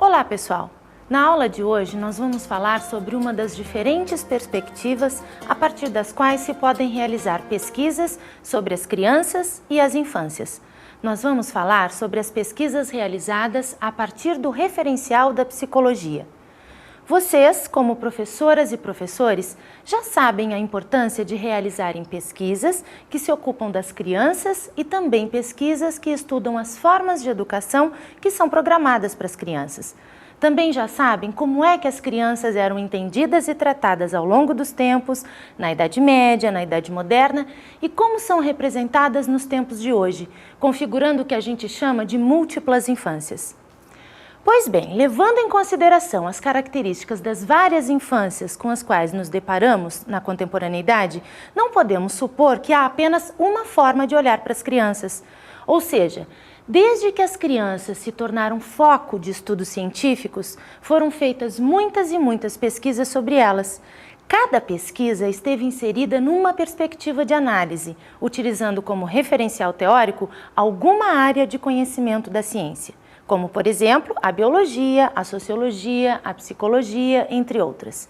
Olá, pessoal! Na aula de hoje nós vamos falar sobre uma das diferentes perspectivas a partir das quais se podem realizar pesquisas sobre as crianças e as infâncias. Nós vamos falar sobre as pesquisas realizadas a partir do referencial da psicologia. Vocês, como professoras e professores, já sabem a importância de realizarem pesquisas que se ocupam das crianças e também pesquisas que estudam as formas de educação que são programadas para as crianças. Também já sabem como é que as crianças eram entendidas e tratadas ao longo dos tempos, na Idade Média, na Idade Moderna, e como são representadas nos tempos de hoje, configurando o que a gente chama de múltiplas infâncias. Pois bem, levando em consideração as características das várias infâncias com as quais nos deparamos na contemporaneidade, não podemos supor que há apenas uma forma de olhar para as crianças. Ou seja, desde que as crianças se tornaram foco de estudos científicos, foram feitas muitas e muitas pesquisas sobre elas. Cada pesquisa esteve inserida numa perspectiva de análise, utilizando como referencial teórico alguma área de conhecimento da ciência, como, por exemplo, a biologia, a sociologia, a psicologia, entre outras.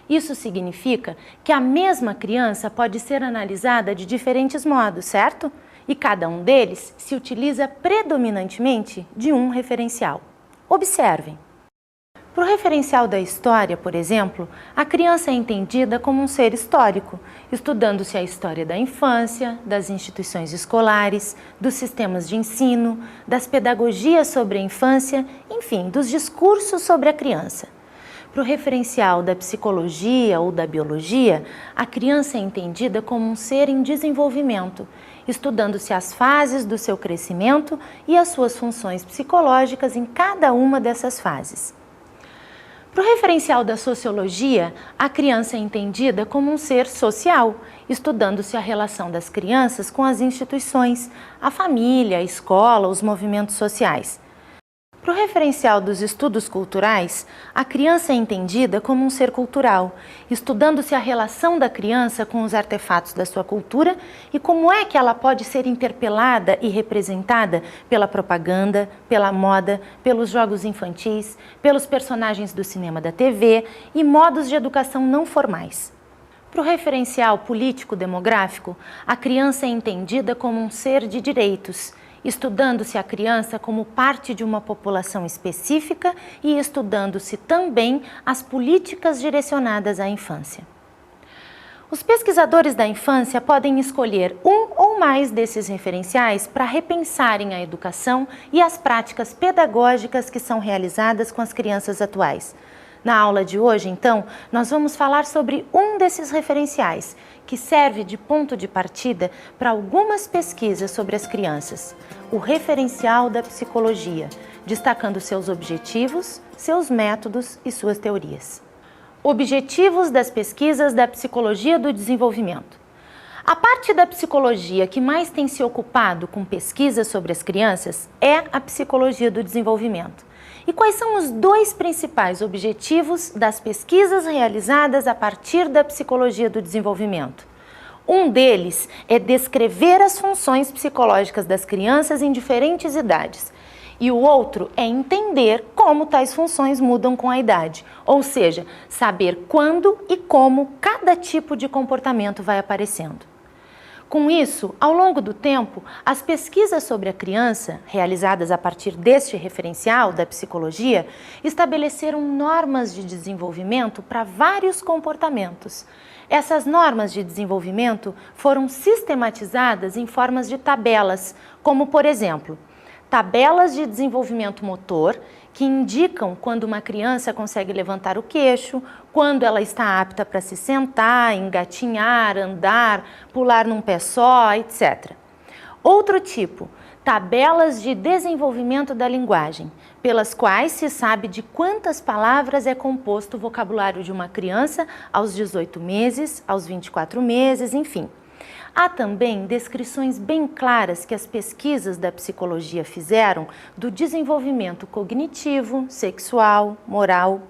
Isso significa que a mesma criança pode ser analisada de diferentes modos, certo? E cada um deles se utiliza predominantemente de um referencial. Observem. Para o referencial da história, por exemplo, a criança é entendida como um ser histórico, estudando-se a história da infância, das instituições escolares, dos sistemas de ensino, das pedagogias sobre a infância, enfim, dos discursos sobre a criança. Para o referencial da psicologia ou da biologia, a criança é entendida como um ser em desenvolvimento, estudando-se as fases do seu crescimento e as suas funções psicológicas em cada uma dessas fases. Para o referencial da sociologia, a criança é entendida como um ser social, estudando-se a relação das crianças com as instituições, a família, a escola, os movimentos sociais. Para o referencial dos estudos culturais, a criança é entendida como um ser cultural, estudando-se a relação da criança com os artefatos da sua cultura e como é que ela pode ser interpelada e representada pela propaganda, pela moda, pelos jogos infantis, pelos personagens do cinema da TV e modos de educação não formais. Para o referencial político-demográfico, a criança é entendida como um ser de direitos, estudando-se a criança como parte de uma população específica e estudando-se também as políticas direcionadas à infância. Os pesquisadores da infância podem escolher um ou mais desses referenciais para repensarem a educação e as práticas pedagógicas que são realizadas com as crianças atuais. Na aula de hoje, então, nós vamos falar sobre um desses referenciais, que serve de ponto de partida para algumas pesquisas sobre as crianças, o referencial da psicologia, destacando seus objetivos, seus métodos e suas teorias. Objetivos das pesquisas da psicologia do desenvolvimento. A parte da psicologia que mais tem se ocupado com pesquisas sobre as crianças é a psicologia do desenvolvimento. E quais são os dois principais objetivos das pesquisas realizadas a partir da psicologia do desenvolvimento? Um deles é descrever as funções psicológicas das crianças em diferentes idades. E o outro é entender como tais funções mudam com a idade, ou seja, saber quando e como cada tipo de comportamento vai aparecendo. Com isso, ao longo do tempo, as pesquisas sobre a criança, realizadas a partir deste referencial da psicologia, estabeleceram normas de desenvolvimento para vários comportamentos. Essas normas de desenvolvimento foram sistematizadas em formas de tabelas, como, por exemplo, tabelas de desenvolvimento motor, que indicam quando uma criança consegue levantar o queixo, quando ela está apta para se sentar, engatinhar, andar, pular num pé só, etc. Outro tipo, tabelas de desenvolvimento da linguagem, pelas quais se sabe de quantas palavras é composto o vocabulário de uma criança aos 18 meses, aos 24 meses, enfim. Há também descrições bem claras que as pesquisas da psicologia fizeram do desenvolvimento cognitivo, sexual, moral.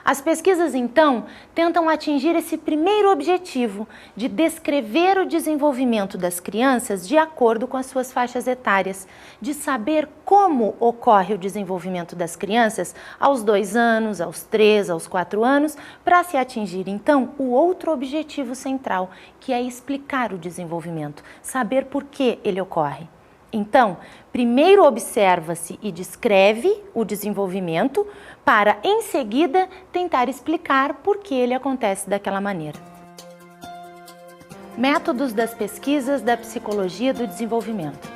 As pesquisas, então, tentam atingir esse primeiro objetivo de descrever o desenvolvimento das crianças de acordo com as suas faixas etárias, de saber como ocorre o desenvolvimento das crianças aos 2 anos, aos 3, aos 4 anos, para se atingir, então, o outro objetivo central, que é explicar o desenvolvimento, saber por que ele ocorre. Então, primeiro observa-se e descreve o desenvolvimento para, em seguida, tentar explicar por que ele acontece daquela maneira. Métodos das pesquisas da psicologia do desenvolvimento.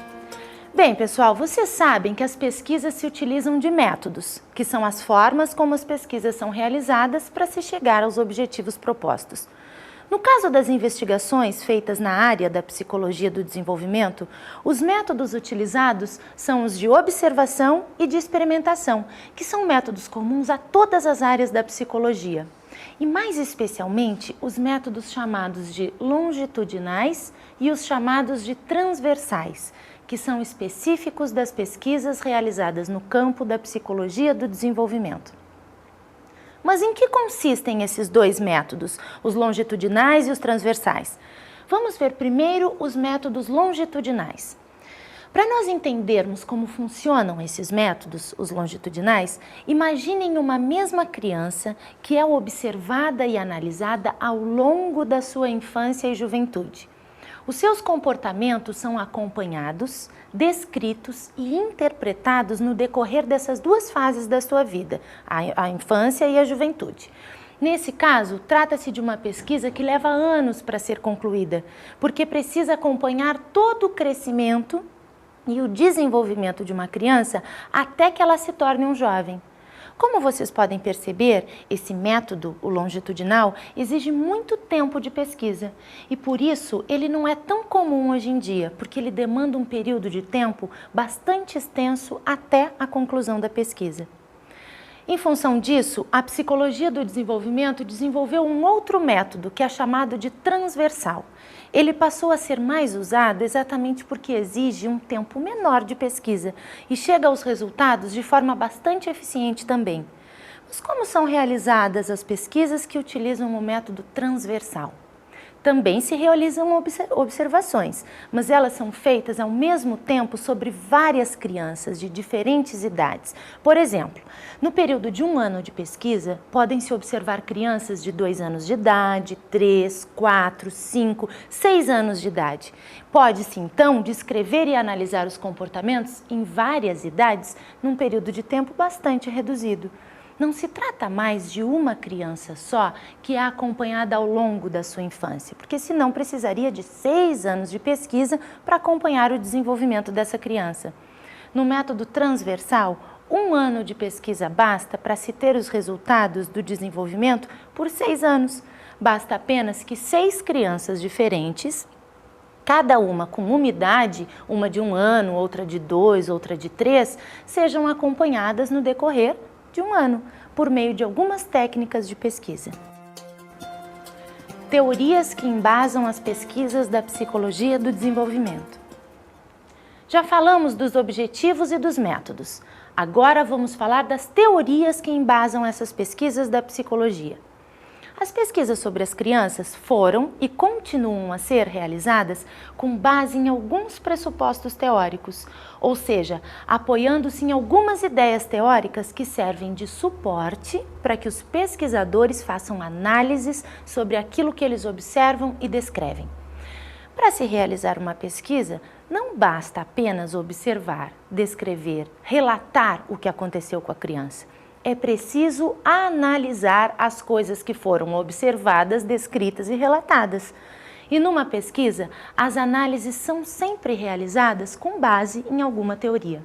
Bem, pessoal, vocês sabem que as pesquisas se utilizam de métodos, que são as formas como as pesquisas são realizadas para se chegar aos objetivos propostos. No caso das investigações feitas na área da psicologia do desenvolvimento, os métodos utilizados são os de observação e de experimentação, que são métodos comuns a todas as áreas da psicologia. E mais especialmente os métodos chamados de longitudinais e os chamados de transversais, que são específicos das pesquisas realizadas no campo da psicologia do desenvolvimento. Mas em que consistem esses dois métodos, os longitudinais e os transversais? Vamos ver primeiro os métodos longitudinais. Para nós entendermos como funcionam esses métodos, os longitudinais, imaginem uma mesma criança que é observada e analisada ao longo da sua infância e juventude. Os seus comportamentos são acompanhados, descritos e interpretados no decorrer dessas duas fases da sua vida, a infância e a juventude. Nesse caso, trata-se de uma pesquisa que leva anos para ser concluída, porque precisa acompanhar todo o crescimento e o desenvolvimento de uma criança até que ela se torne um jovem. Como vocês podem perceber, esse método, o longitudinal, exige muito tempo de pesquisa e por isso ele não é tão comum hoje em dia, porque ele demanda um período de tempo bastante extenso até a conclusão da pesquisa. Em função disso, a psicologia do desenvolvimento desenvolveu um outro método que é chamado de transversal. Ele passou a ser mais usado exatamente porque exige um tempo menor de pesquisa e chega aos resultados de forma bastante eficiente também. Mas como são realizadas as pesquisas que utilizam o método transversal? Também se realizam observações, mas elas são feitas ao mesmo tempo sobre várias crianças de diferentes idades. Por exemplo, no período de 1 ano de pesquisa, podem-se observar crianças de 2 anos de idade, 3, 4, 5, 6 anos de idade. Pode-se, então, descrever e analisar os comportamentos em várias idades num período de tempo bastante reduzido. Não se trata mais de uma criança só que é acompanhada ao longo da sua infância, porque senão precisaria de 6 anos de pesquisa para acompanhar o desenvolvimento dessa criança. No método transversal, 1 ano de pesquisa basta para se ter os resultados do desenvolvimento por 6 anos. Basta apenas que 6 crianças diferentes, cada uma com uma idade, uma de 1 ano, outra de 2, outra de 3, sejam acompanhadas no decorrer de 1 ano, por meio de algumas técnicas de pesquisa. Teorias que embasam as pesquisas da psicologia do desenvolvimento. Já falamos dos objetivos e dos métodos. Agora vamos falar das teorias que embasam essas pesquisas da psicologia. As pesquisas sobre as crianças foram e continuam a ser realizadas com base em alguns pressupostos teóricos, ou seja, apoiando-se em algumas ideias teóricas que servem de suporte para que os pesquisadores façam análises sobre aquilo que eles observam e descrevem. Para se realizar uma pesquisa, não basta apenas observar, descrever, relatar o que aconteceu com a criança. É preciso analisar as coisas que foram observadas, descritas e relatadas. E numa pesquisa, as análises são sempre realizadas com base em alguma teoria.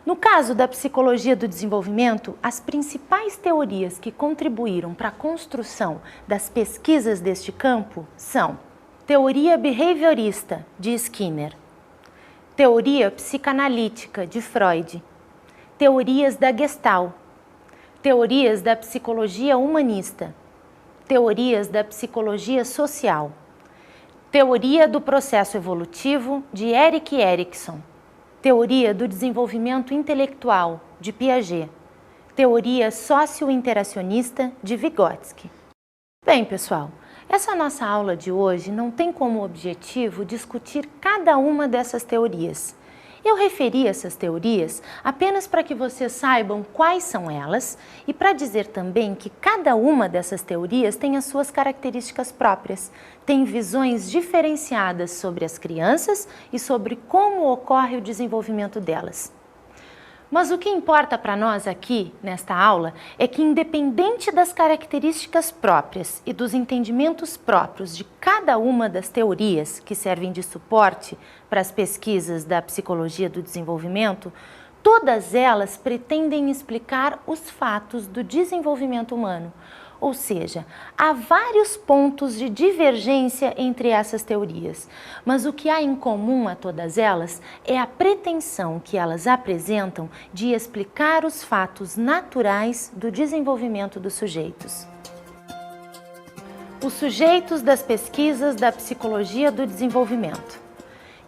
No caso da psicologia do desenvolvimento, as principais teorias que contribuíram para a construção das pesquisas deste campo são: teoria behaviorista, de Skinner; teoria psicanalítica, de Freud; teorias da Gestalt; teorias da psicologia humanista; teorias da psicologia social; teoria do processo evolutivo, de Erik Erikson; teoria do desenvolvimento intelectual, de Piaget; teoria sociointeracionista de Vygotsky. Bem, pessoal, essa nossa aula de hoje não tem como objetivo discutir cada uma dessas teorias. Eu referi essas teorias apenas para que vocês saibam quais são elas e para dizer também que cada uma dessas teorias tem as suas características próprias, tem visões diferenciadas sobre as crianças e sobre como ocorre o desenvolvimento delas. Mas o que importa para nós aqui, nesta aula, é que independente das características próprias e dos entendimentos próprios de cada uma das teorias que servem de suporte para as pesquisas da psicologia do desenvolvimento, todas elas pretendem explicar os fatos do desenvolvimento humano. Ou seja, há vários pontos de divergência entre essas teorias, mas o que há em comum a todas elas é a pretensão que elas apresentam de explicar os fatos naturais do desenvolvimento dos sujeitos. Os sujeitos das pesquisas da psicologia do desenvolvimento.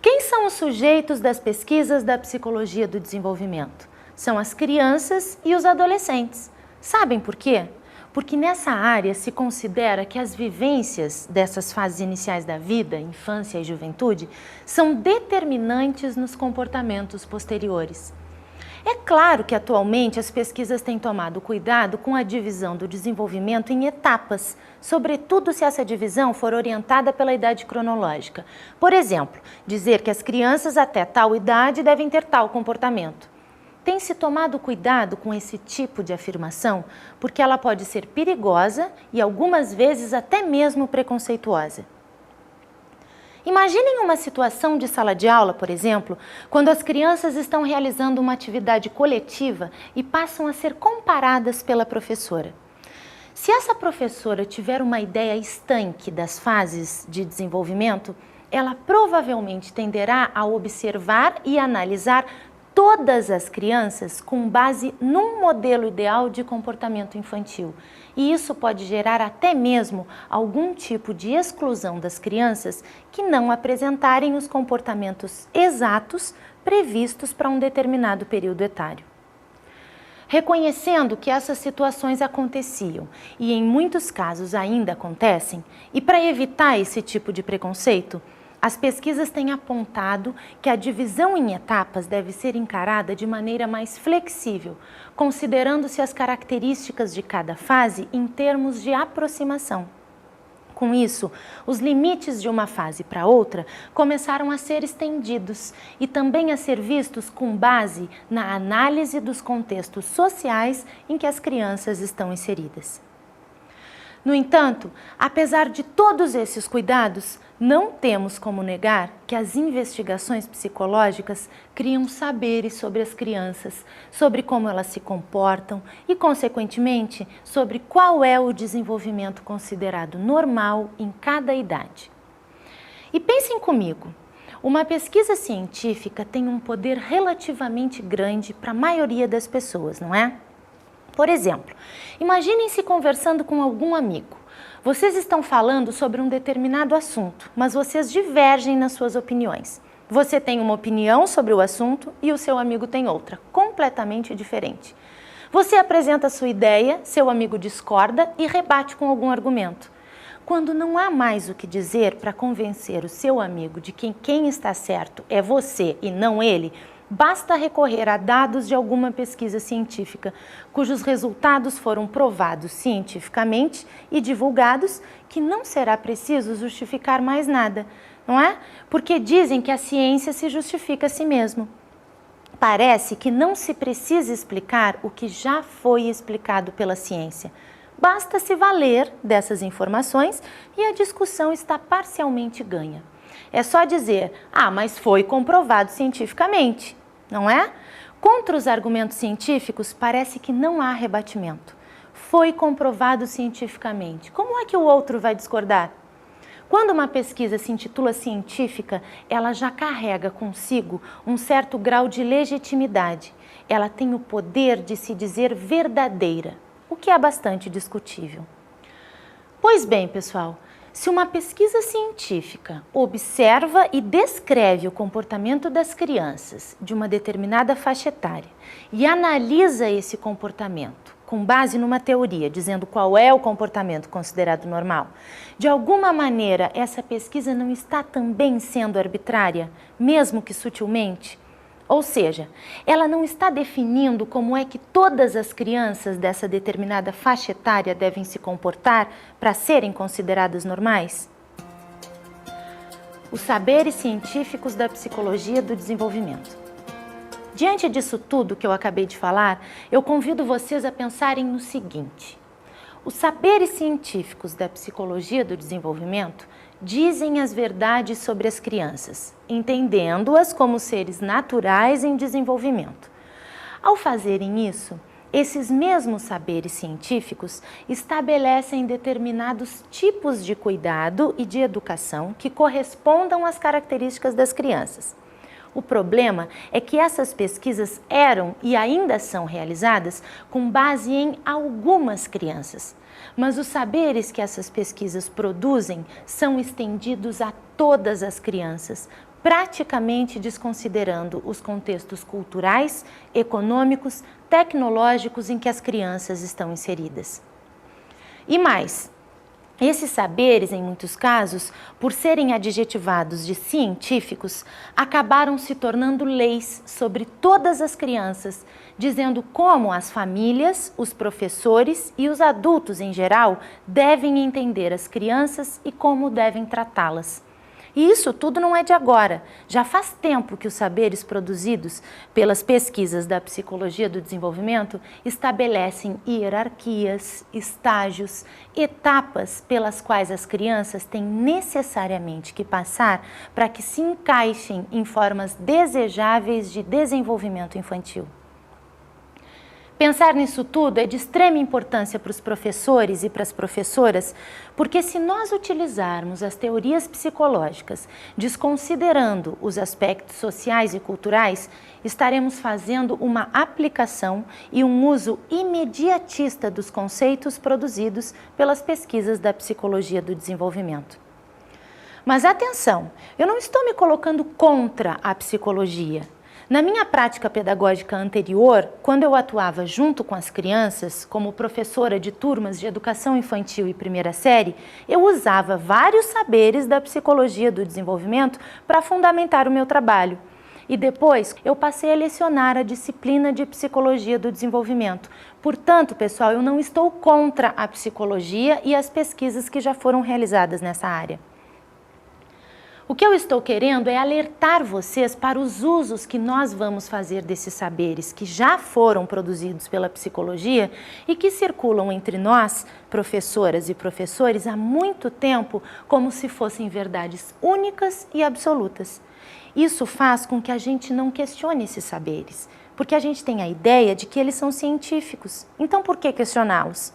Quem são os sujeitos das pesquisas da psicologia do desenvolvimento? São as crianças e os adolescentes. Sabem por quê? Porque nessa área se considera que as vivências dessas fases iniciais da vida, infância e juventude, são determinantes nos comportamentos posteriores. É claro que atualmente as pesquisas têm tomado cuidado com a divisão do desenvolvimento em etapas, sobretudo se essa divisão for orientada pela idade cronológica. Por exemplo, dizer que as crianças até tal idade devem ter tal comportamento. Tem-se tomado cuidado com esse tipo de afirmação porque ela pode ser perigosa e algumas vezes até mesmo preconceituosa. Imaginem uma situação de sala de aula, por exemplo, quando as crianças estão realizando uma atividade coletiva e passam a ser comparadas pela professora. Se essa professora tiver uma ideia estanque das fases de desenvolvimento, ela provavelmente tenderá a observar e analisar todas as crianças com base num modelo ideal de comportamento infantil. E isso pode gerar até mesmo algum tipo de exclusão das crianças que não apresentarem os comportamentos exatos previstos para um determinado período etário. Reconhecendo que essas situações aconteciam e em muitos casos ainda acontecem, e para evitar esse tipo de preconceito, as pesquisas têm apontado que a divisão em etapas deve ser encarada de maneira mais flexível, considerando-se as características de cada fase em termos de aproximação. Com isso, os limites de uma fase para outra começaram a ser estendidos e também a ser vistos com base na análise dos contextos sociais em que as crianças estão inseridas. No entanto, apesar de todos esses cuidados, não temos como negar que as investigações psicológicas criam saberes sobre as crianças, sobre como elas se comportam e, consequentemente, sobre qual é o desenvolvimento considerado normal em cada idade. E pensem comigo, uma pesquisa científica tem um poder relativamente grande para a maioria das pessoas, não é? Por exemplo, imaginem-se conversando com algum amigo. Vocês estão falando sobre um determinado assunto, mas vocês divergem nas suas opiniões. Você tem uma opinião sobre o assunto e o seu amigo tem outra, completamente diferente. Você apresenta a sua ideia, seu amigo discorda e rebate com algum argumento. Quando não há mais o que dizer para convencer o seu amigo de que quem está certo é você e não ele, basta recorrer a dados de alguma pesquisa científica, cujos resultados foram provados cientificamente e divulgados, que não será preciso justificar mais nada, não é? Porque dizem que a ciência se justifica a si mesmo. Parece que não se precisa explicar o que já foi explicado pela ciência. Basta se valer dessas informações e a discussão está parcialmente ganha. É só dizer, mas foi comprovado cientificamente. Não é? Contra os argumentos científicos, parece que não há rebatimento. Foi comprovado cientificamente. Como é que o outro vai discordar? Quando uma pesquisa se intitula científica, ela já carrega consigo um certo grau de legitimidade. Ela tem o poder de se dizer verdadeira, o que é bastante discutível. Pois bem, pessoal, se uma pesquisa científica observa e descreve o comportamento das crianças de uma determinada faixa etária e analisa esse comportamento com base numa teoria, dizendo qual é o comportamento considerado normal, de alguma maneira essa pesquisa não está também sendo arbitrária, mesmo que sutilmente? Ou seja, ela não está definindo como é que todas as crianças dessa determinada faixa etária devem se comportar para serem consideradas normais? Os saberes científicos da psicologia do desenvolvimento. Diante disso tudo que eu acabei de falar, eu convido vocês a pensarem no seguinte: os saberes científicos da psicologia do desenvolvimento dizem as verdades sobre as crianças, entendendo-as como seres naturais em desenvolvimento. Ao fazerem isso, esses mesmos saberes científicos estabelecem determinados tipos de cuidado e de educação que correspondam às características das crianças. O problema é que essas pesquisas eram e ainda são realizadas com base em algumas crianças, mas os saberes que essas pesquisas produzem são estendidos a todas as crianças, praticamente desconsiderando os contextos culturais, econômicos, tecnológicos em que as crianças estão inseridas. E mais, esses saberes, em muitos casos, por serem adjetivados de científicos, acabaram se tornando leis sobre todas as crianças, dizendo como as famílias, os professores e os adultos em geral devem entender as crianças e como devem tratá-las. E isso tudo não é de agora. Já faz tempo que os saberes produzidos pelas pesquisas da psicologia do desenvolvimento estabelecem hierarquias, estágios, etapas pelas quais as crianças têm necessariamente que passar para que se encaixem em formas desejáveis de desenvolvimento infantil. Pensar nisso tudo é de extrema importância para os professores e para as professoras, porque se nós utilizarmos as teorias psicológicas desconsiderando os aspectos sociais e culturais, estaremos fazendo uma aplicação e um uso imediatista dos conceitos produzidos pelas pesquisas da psicologia do desenvolvimento. Mas atenção, eu não estou me colocando contra a psicologia. Na minha prática pedagógica anterior, quando eu atuava junto com as crianças, como professora de turmas de educação infantil e primeira série, eu usava vários saberes da psicologia do desenvolvimento para fundamentar o meu trabalho. E depois eu passei a lecionar a disciplina de psicologia do desenvolvimento. Portanto, pessoal, eu não estou contra a psicologia e as pesquisas que já foram realizadas nessa área. O que eu estou querendo é alertar vocês para os usos que nós vamos fazer desses saberes que já foram produzidos pela psicologia e que circulam entre nós, professoras e professores, há muito tempo como se fossem verdades únicas e absolutas. Isso faz com que a gente não questione esses saberes, porque a gente tem a ideia de que eles são científicos. Então, por que questioná-los?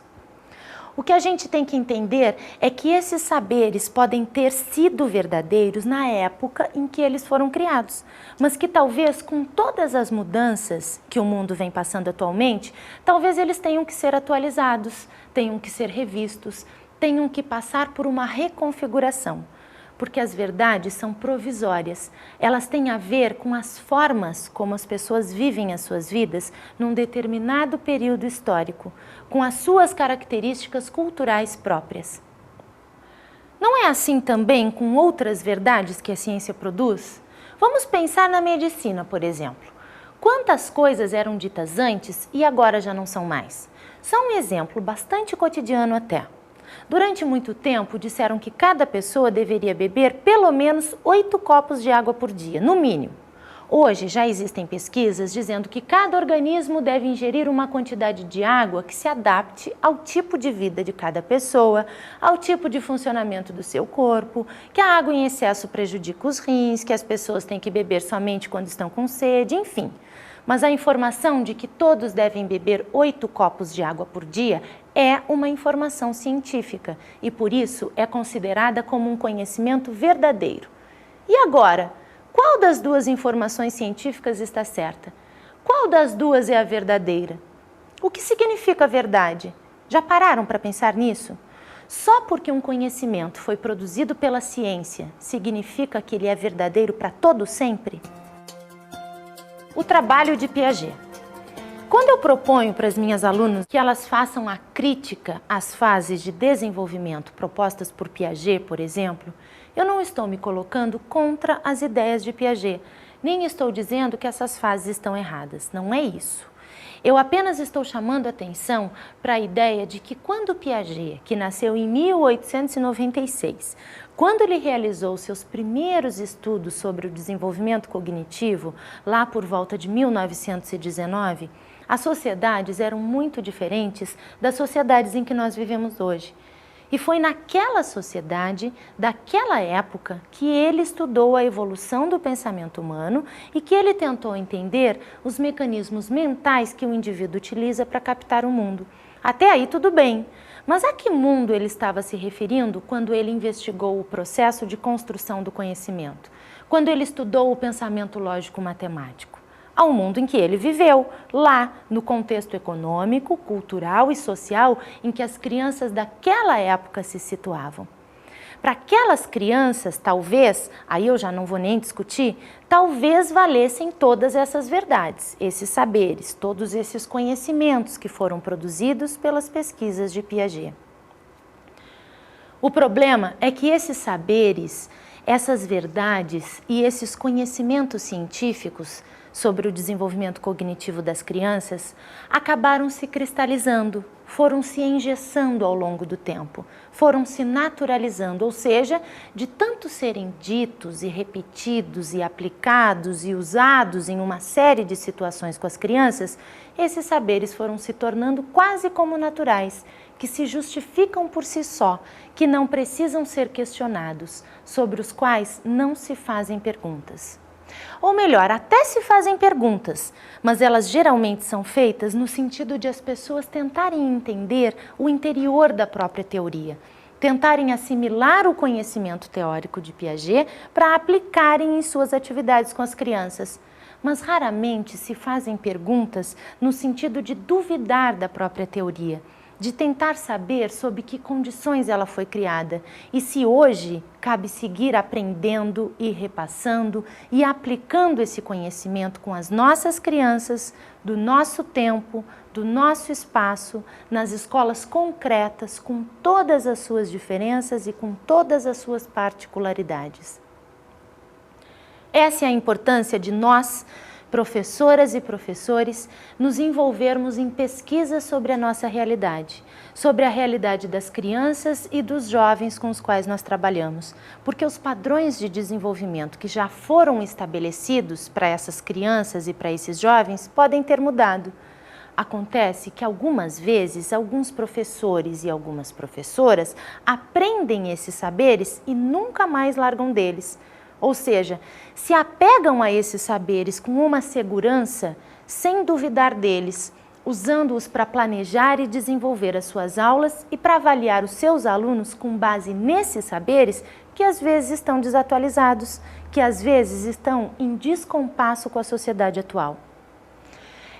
O que a gente tem que entender é que esses saberes podem ter sido verdadeiros na época em que eles foram criados, mas que talvez com todas as mudanças que o mundo vem passando atualmente, talvez eles tenham que ser atualizados, tenham que ser revistos, tenham que passar por uma reconfiguração. Porque as verdades são provisórias, elas têm a ver com as formas como as pessoas vivem as suas vidas num determinado período histórico, com as suas características culturais próprias. Não é assim também com outras verdades que a ciência produz? Vamos pensar na medicina, por exemplo. Quantas coisas eram ditas antes e agora já não são mais? Só um exemplo bastante cotidiano até. Durante muito tempo, disseram que cada pessoa deveria beber pelo menos 8 copos de água por dia, no mínimo. Hoje já existem pesquisas dizendo que cada organismo deve ingerir uma quantidade de água que se adapte ao tipo de vida de cada pessoa, ao tipo de funcionamento do seu corpo, que a água em excesso prejudica os rins, que as pessoas têm que beber somente quando estão com sede, enfim. Mas a informação de que todos devem beber 8 copos de água por dia é uma informação científica e, por isso, é considerada como um conhecimento verdadeiro. E agora, qual das duas informações científicas está certa? Qual das duas é a verdadeira? O que significa verdade? Já pararam para pensar nisso? Só porque um conhecimento foi produzido pela ciência, significa que ele é verdadeiro para todo sempre? O trabalho de Piaget. Quando eu proponho para as minhas alunas que elas façam a crítica às fases de desenvolvimento propostas por Piaget, por exemplo, eu não estou me colocando contra as ideias de Piaget, nem estou dizendo que essas fases estão erradas, não é isso. Eu apenas estou chamando a atenção para a ideia de que quando Piaget, que nasceu em 1896, quando ele realizou seus primeiros estudos sobre o desenvolvimento cognitivo, lá por volta de 1919, as sociedades eram muito diferentes das sociedades em que nós vivemos hoje. E foi naquela sociedade, daquela época, que ele estudou a evolução do pensamento humano e que ele tentou entender os mecanismos mentais que o indivíduo utiliza para captar o mundo. Até aí tudo bem, mas a que mundo ele estava se referindo quando ele investigou o processo de construção do conhecimento? Quando ele estudou o pensamento lógico-matemático? Ao mundo em que ele viveu, lá no contexto econômico, cultural e social em que as crianças daquela época se situavam. Para aquelas crianças, talvez, aí eu já não vou nem discutir, talvez valessem todas essas verdades, esses saberes, todos esses conhecimentos que foram produzidos pelas pesquisas de Piaget. O problema é que esses saberes, essas verdades e esses conhecimentos científicos sobre o desenvolvimento cognitivo das crianças acabaram se cristalizando, foram se engessando ao longo do tempo, foram se naturalizando, ou seja, de tanto serem ditos e repetidos e aplicados e usados em uma série de situações com as crianças, esses saberes foram se tornando quase como naturais, que se justificam por si só, que não precisam ser questionados, sobre os quais não se fazem perguntas. Ou melhor, até se fazem perguntas, mas elas geralmente são feitas no sentido de as pessoas tentarem entender o interior da própria teoria, tentarem assimilar o conhecimento teórico de Piaget para aplicarem em suas atividades com as crianças. Mas raramente se fazem perguntas no sentido de duvidar da própria teoria, de tentar saber sob que condições ela foi criada e se hoje cabe seguir aprendendo e repassando e aplicando esse conhecimento com as nossas crianças, do nosso tempo, do nosso espaço, nas escolas concretas, com todas as suas diferenças e com todas as suas particularidades. Essa é a importância de nós, professoras e professores, nos envolvermos em pesquisas sobre a nossa realidade, sobre a realidade das crianças e dos jovens com os quais nós trabalhamos, porque os padrões de desenvolvimento que já foram estabelecidos para essas crianças e para esses jovens podem ter mudado. Acontece que algumas vezes alguns professores e algumas professoras aprendem esses saberes e nunca mais largam deles. Ou seja, se apegam a esses saberes com uma segurança, sem duvidar deles, usando-os para planejar e desenvolver as suas aulas e para avaliar os seus alunos com base nesses saberes que às vezes estão desatualizados, que às vezes estão em descompasso com a sociedade atual.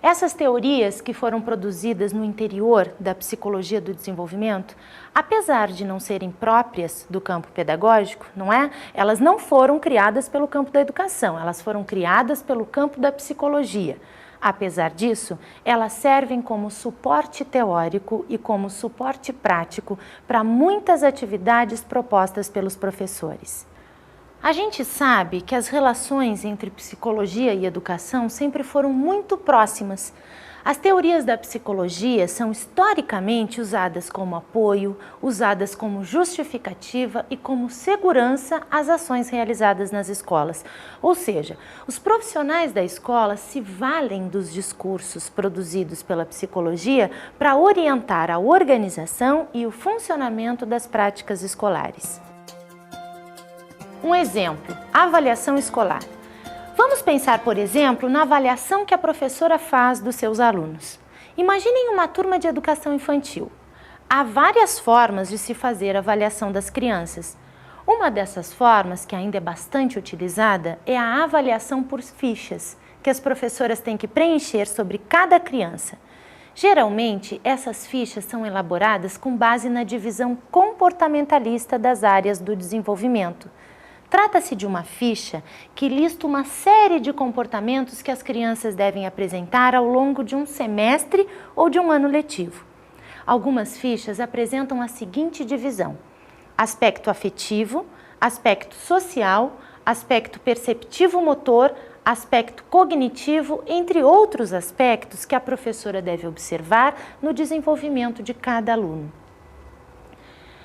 Essas teorias que foram produzidas no interior da psicologia do desenvolvimento, apesar de não serem próprias do campo pedagógico, não é? Elas não foram criadas pelo campo da educação, elas foram criadas pelo campo da psicologia. Apesar disso, elas servem como suporte teórico e como suporte prático para muitas atividades propostas pelos professores. A gente sabe que as relações entre psicologia e educação sempre foram muito próximas. As teorias da psicologia são historicamente usadas como apoio, usadas como justificativa e como segurança às ações realizadas nas escolas. Ou seja, os profissionais da escola se valem dos discursos produzidos pela psicologia para orientar a organização e o funcionamento das práticas escolares. Um exemplo, a avaliação escolar. Vamos pensar, por exemplo, na avaliação que a professora faz dos seus alunos. Imaginem uma turma de educação infantil. Há várias formas de se fazer a avaliação das crianças. Uma dessas formas, que ainda é bastante utilizada, é a avaliação por fichas, que as professoras têm que preencher sobre cada criança. Geralmente, essas fichas são elaboradas com base na divisão comportamentalista das áreas do desenvolvimento. Trata-se de uma ficha que lista uma série de comportamentos que as crianças devem apresentar ao longo de um semestre ou de um ano letivo. Algumas fichas apresentam a seguinte divisão: aspecto afetivo, aspecto social, aspecto perceptivo-motor, aspecto cognitivo, entre outros aspectos que a professora deve observar no desenvolvimento de cada aluno.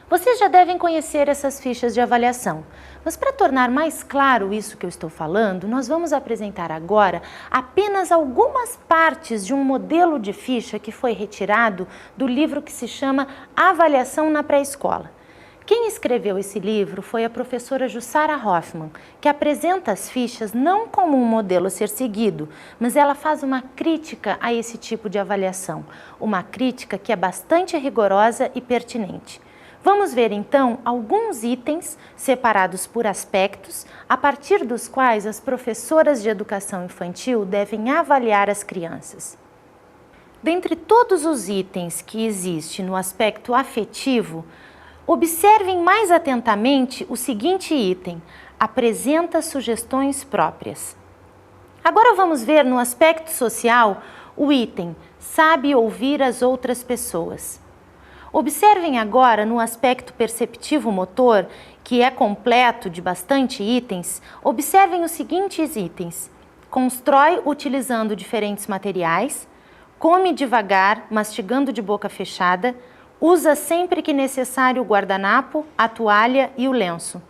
Vocês já devem conhecer essas fichas de avaliação, mas para tornar mais claro isso que eu estou falando, nós vamos apresentar agora apenas algumas partes de um modelo de ficha que foi retirado do livro que se chama Avaliação na Pré-Escola. Quem escreveu esse livro foi a professora Jussara Hoffmann, que apresenta as fichas não como um modelo a ser seguido, mas ela faz uma crítica a esse tipo de avaliação, uma crítica que é bastante rigorosa e pertinente. Vamos ver então alguns itens separados por aspectos, a partir dos quais as professoras de educação infantil devem avaliar as crianças. Dentre todos os itens que existem no aspecto afetivo, observem mais atentamente o seguinte item: apresenta sugestões próprias. Agora vamos ver no aspecto social o item sabe ouvir as outras pessoas. Observem agora no aspecto perceptivo-motor, que é completo de bastante itens, observem os seguintes itens: constrói utilizando diferentes materiais, come devagar, mastigando de boca fechada, usa sempre que necessário o guardanapo, a toalha e o lenço.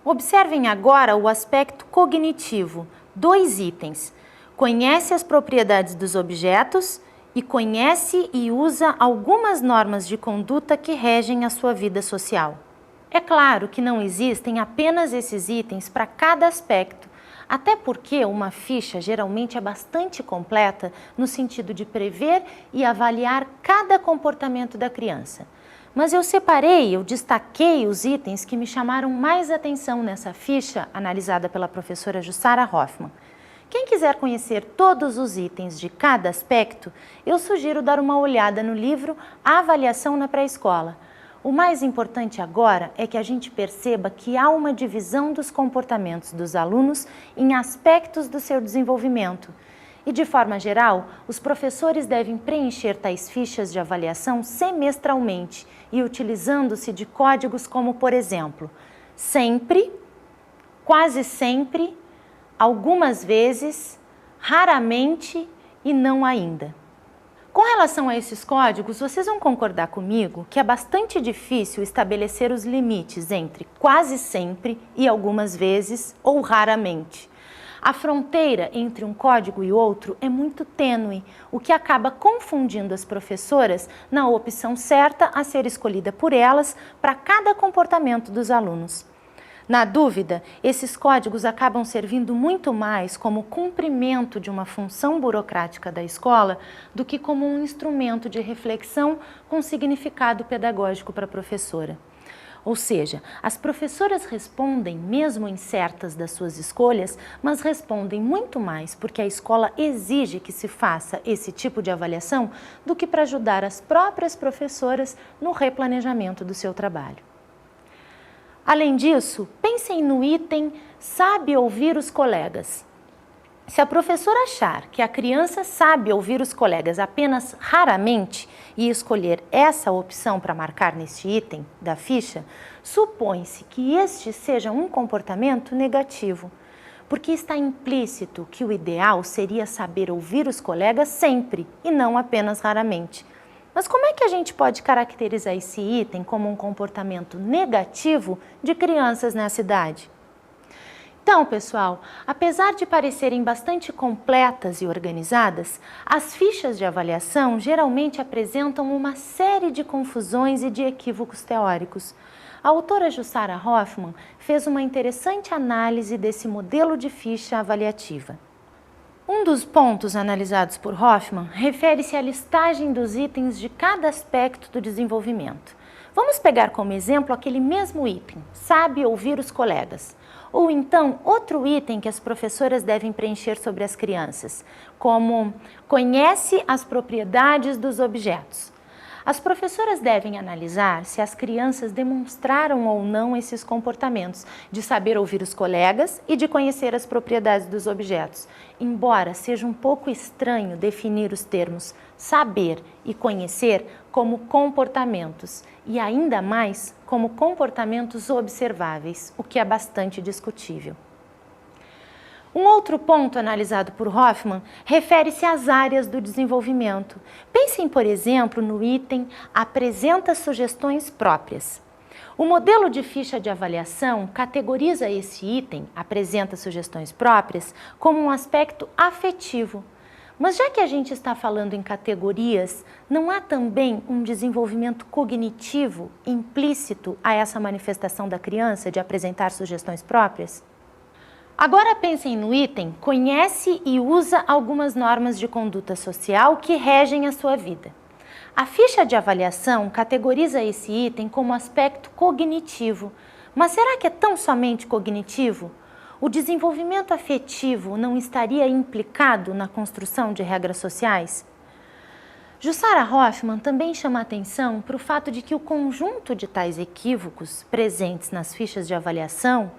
Observem agora o aspecto cognitivo, 2 itens: conhece as propriedades dos objetos e conhece e usa algumas normas de conduta que regem a sua vida social. É claro que não existem apenas esses itens para cada aspecto, até porque uma ficha geralmente é bastante completa no sentido de prever e avaliar cada comportamento da criança. Mas eu destaquei os itens que me chamaram mais atenção nessa ficha analisada pela professora Jussara Hoffmann. Quem quiser conhecer todos os itens de cada aspecto, eu sugiro dar uma olhada no livro Avaliação na Pré-Escola. O mais importante agora é que a gente perceba que há uma divisão dos comportamentos dos alunos em aspectos do seu desenvolvimento. E, de forma geral, os professores devem preencher tais fichas de avaliação semestralmente e utilizando-se de códigos como, por exemplo, sempre, quase sempre, algumas vezes, raramente e não ainda. Com relação a esses códigos, vocês vão concordar comigo que é bastante difícil estabelecer os limites entre quase sempre e algumas vezes ou raramente. A fronteira entre um código e outro é muito tênue, o que acaba confundindo as professoras na opção certa a ser escolhida por elas para cada comportamento dos alunos. Na dúvida, esses códigos acabam servindo muito mais como cumprimento de uma função burocrática da escola do que como um instrumento de reflexão com significado pedagógico para a professora. Ou seja, as professoras respondem mesmo incertas das suas escolhas, mas respondem muito mais porque a escola exige que se faça esse tipo de avaliação do que para ajudar as próprias professoras no replanejamento do seu trabalho. Além disso, pensem no item sabe ouvir os colegas. Se a professora achar que a criança sabe ouvir os colegas apenas raramente e escolher essa opção para marcar neste item da ficha, supõe-se que este seja um comportamento negativo, porque está implícito que o ideal seria saber ouvir os colegas sempre e não apenas raramente. Mas como é que a gente pode caracterizar esse item como um comportamento negativo de crianças nessa idade? Então, pessoal, apesar de parecerem bastante completas e organizadas, as fichas de avaliação geralmente apresentam uma série de confusões e de equívocos teóricos. A autora Jussara Hoffmann fez uma interessante análise desse modelo de ficha avaliativa. Um dos pontos analisados por Hoffmann refere-se à listagem dos itens de cada aspecto do desenvolvimento. Vamos pegar como exemplo aquele mesmo item, sabe ouvir os colegas. Ou então, outro item que as professoras devem preencher sobre as crianças, como conhece as propriedades dos objetos. As professoras devem analisar se as crianças demonstraram ou não esses comportamentos, de saber ouvir os colegas e de conhecer as propriedades dos objetos. Embora seja um pouco estranho definir os termos saber e conhecer como comportamentos, e ainda mais como comportamentos observáveis, o que é bastante discutível. Um outro ponto analisado por Hoffman refere-se às áreas do desenvolvimento. Pensem, por exemplo, no item "Apresenta sugestões próprias". O modelo de ficha de avaliação categoriza esse item, "Apresenta sugestões próprias", como um aspecto afetivo. Mas já que a gente está falando em categorias, não há também um desenvolvimento cognitivo implícito a essa manifestação da criança de apresentar sugestões próprias? Agora pensem no item "Conhece e usa algumas normas de conduta social que regem a sua vida". A ficha de avaliação categoriza esse item como aspecto cognitivo. Mas será que é tão somente cognitivo? O desenvolvimento afetivo não estaria implicado na construção de regras sociais? Jussara Hoffman também chama atenção para o fato de que o conjunto de tais equívocos presentes nas fichas de avaliação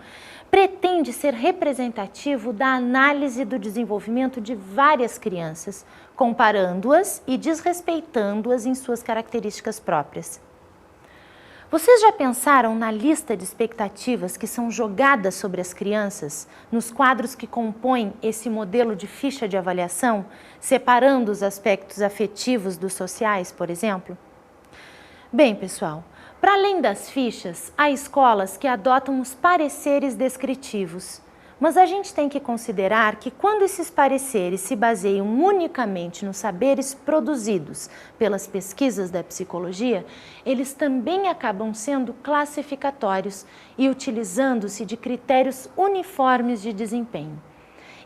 pretende ser representativo da análise do desenvolvimento de várias crianças, comparando-as e desrespeitando-as em suas características próprias. Vocês já pensaram na lista de expectativas que são jogadas sobre as crianças nos quadros que compõem esse modelo de ficha de avaliação, separando os aspectos afetivos dos sociais, por exemplo? Bem, pessoal, para além das fichas, há escolas que adotam os pareceres descritivos. Mas a gente tem que considerar que quando esses pareceres se baseiam unicamente nos saberes produzidos pelas pesquisas da psicologia, eles também acabam sendo classificatórios e utilizando-se de critérios uniformes de desempenho.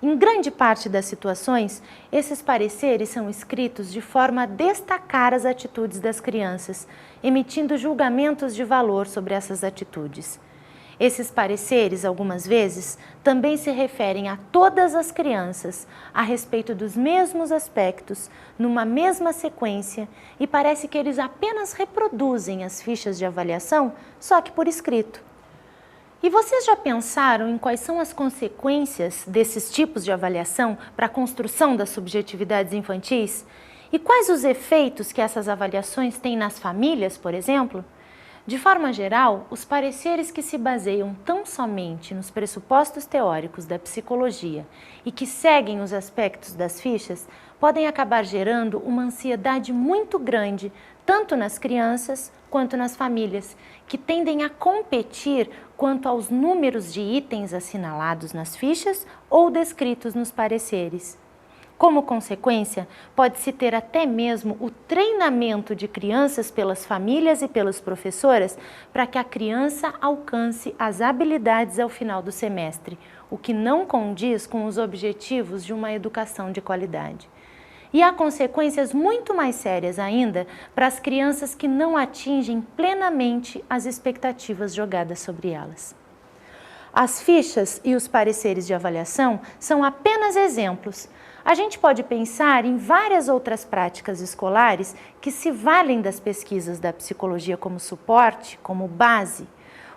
Em grande parte das situações, esses pareceres são escritos de forma a destacar as atitudes das crianças, emitindo julgamentos de valor sobre essas atitudes. Esses pareceres, algumas vezes, também se referem a todas as crianças a respeito dos mesmos aspectos, numa mesma sequência, e parece que eles apenas reproduzem as fichas de avaliação, só que por escrito. E vocês já pensaram em quais são as consequências desses tipos de avaliação para a construção das subjetividades infantis? E quais os efeitos que essas avaliações têm nas famílias, por exemplo? De forma geral, os pareceres que se baseiam tão somente nos pressupostos teóricos da psicologia e que seguem os aspectos das fichas podem acabar gerando uma ansiedade muito grande, tanto nas crianças quanto nas famílias, que tendem a competir quanto aos números de itens assinalados nas fichas ou descritos nos pareceres. Como consequência, pode-se ter até mesmo o treinamento de crianças pelas famílias e pelas professoras para que a criança alcance as habilidades ao final do semestre, o que não condiz com os objetivos de uma educação de qualidade. E há consequências muito mais sérias ainda para as crianças que não atingem plenamente as expectativas jogadas sobre elas. As fichas e os pareceres de avaliação são apenas exemplos. A gente pode pensar em várias outras práticas escolares que se valem das pesquisas da psicologia como suporte, como base.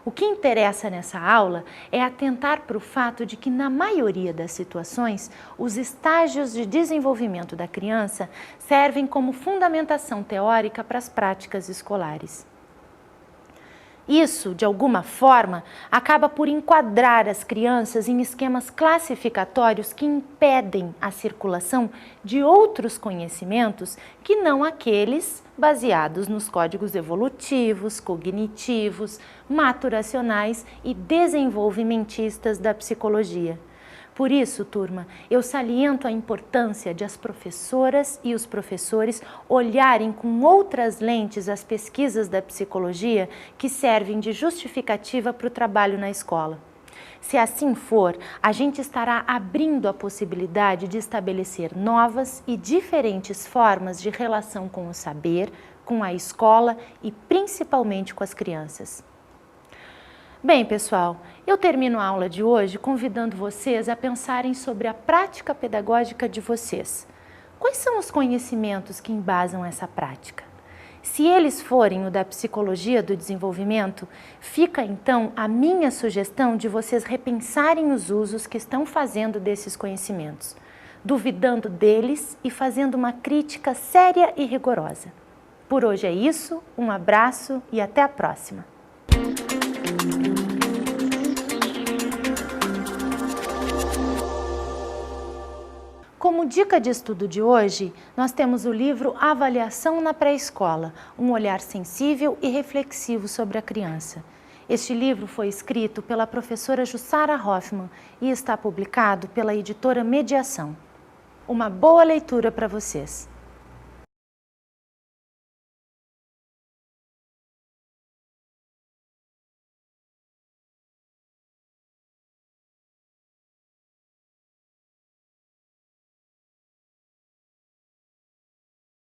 O que interessa nessa aula é atentar para o fato de que, na maioria das situações, os estágios de desenvolvimento da criança servem como fundamentação teórica para as práticas escolares. Isso, de alguma forma, acaba por enquadrar as crianças em esquemas classificatórios que impedem a circulação de outros conhecimentos que não aqueles baseados nos códigos evolutivos, cognitivos, maturacionais e desenvolvimentistas da psicologia. Por isso, turma, eu saliento a importância de as professoras e os professores olharem com outras lentes as pesquisas da psicologia que servem de justificativa para o trabalho na escola. Se assim for, a gente estará abrindo a possibilidade de estabelecer novas e diferentes formas de relação com o saber, com a escola e principalmente com as crianças. Bem, pessoal, eu termino a aula de hoje convidando vocês a pensarem sobre a prática pedagógica de vocês. Quais são os conhecimentos que embasam essa prática? Se eles forem o da psicologia do desenvolvimento, fica então a minha sugestão de vocês repensarem os usos que estão fazendo desses conhecimentos, duvidando deles e fazendo uma crítica séria e rigorosa. Por hoje é isso, um abraço e até a próxima! Como dica de estudo de hoje, nós temos o livro Avaliação na Pré-Escola, um olhar sensível e reflexivo sobre a criança. Este livro foi escrito pela professora Jussara Hoffmann e está publicado pela editora Mediação. Uma boa leitura para vocês!